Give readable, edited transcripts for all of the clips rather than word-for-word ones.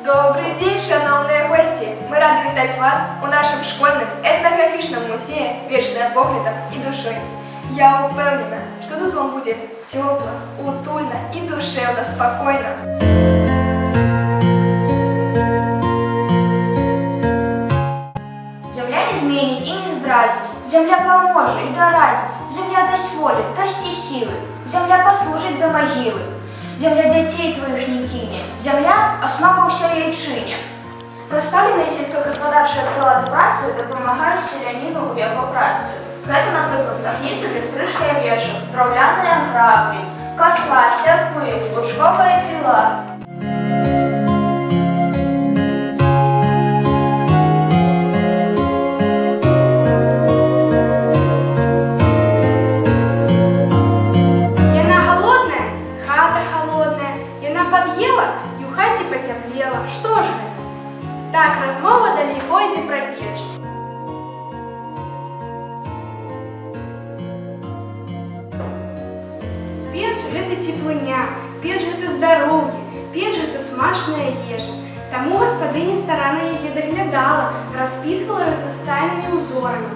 Добрый день, шановные гости! Мы рады вітаць вас у нашем школьном этнографичном музее «Вечное поглядом и душой». Я упевнена, что тут вам будет тепло, утульно и душевно спокойно. Земля не зменить и не здрадить, земля поможет и дорадить, земля дасть воли, дасть и силы, земля послужить до могилы, земля детей твоих не кине, земля – основа всей яйчине. Представленные сельскохозяйственные прилады працы допомагають селянину у його праці. Гэта, наприклад, тахніці для стрижки овечек, дров'яные граблі, коса, серпи, лучковая пила. Подъела и у хаті потеплела. Что же это? Так, размова далеко иди про печь. Печь – это теплыня, печь – это здоровье, печь – это смачная ежа. Тому господиня старанно її доглядала, розписувала разностайными узорами.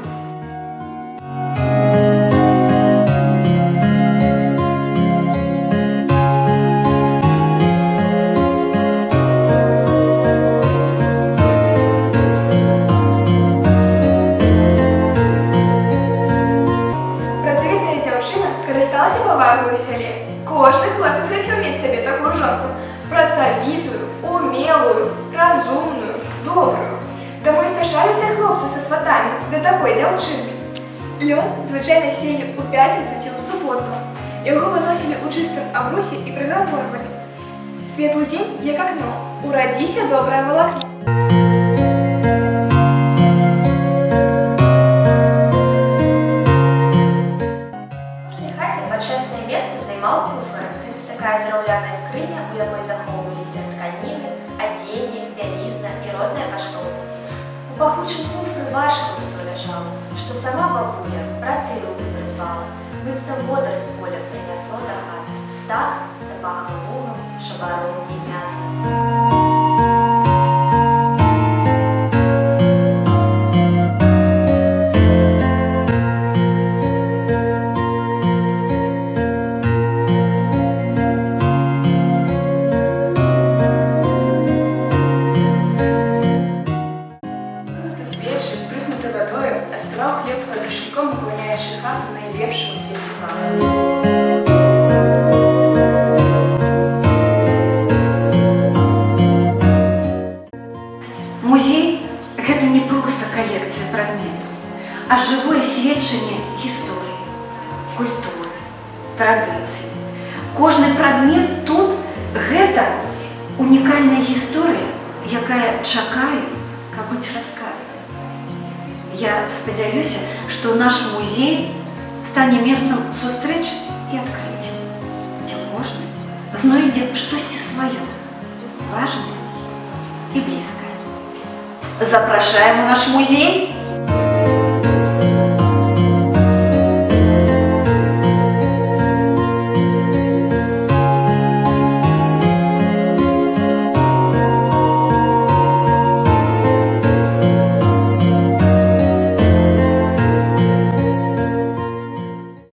Користалася повагою у селі. Кожний хлопець хотів мати собі таку жонку. Працовитую, умелую, розумную, добрую. Тому і спішалися хлопці со сватами до такої дівчини. Льон звичайно сіяли у п'ятницю чи у суботу. Його виносили у чистому обрусі і приговорювали. Світлий день, як окно, уродися добре волокно. Пачэснае месца займаў куфар. Гэта такая драўляная скрыня, у якой захоўваліся тканіны, адзенне, бялізна і розныя каштоўнасці. У пахучым куфры важка ўсё ляжала, што сама бабуля працай руку прыпала, быццам водар з поля прынясло да хаты. Так запахла лугам, шабаром і мятай. Остров хлеб под рушником, выполняющий хату наилепшего в свете плана. Музей – гэта не проста калекцыя прадметаў, а жывое сведчанне гісторыі, культуры, традыцый. Кожны прадмет тут – гэта унікальная гісторыя, якая чакае, каб быць расказана. Я спадзяюся, што наш музей стане месцам сустрэч і адкрыццяў, дзе кожны знойдзе штосьці сваё, важнае і блізкае. Запрашаем у наш музей!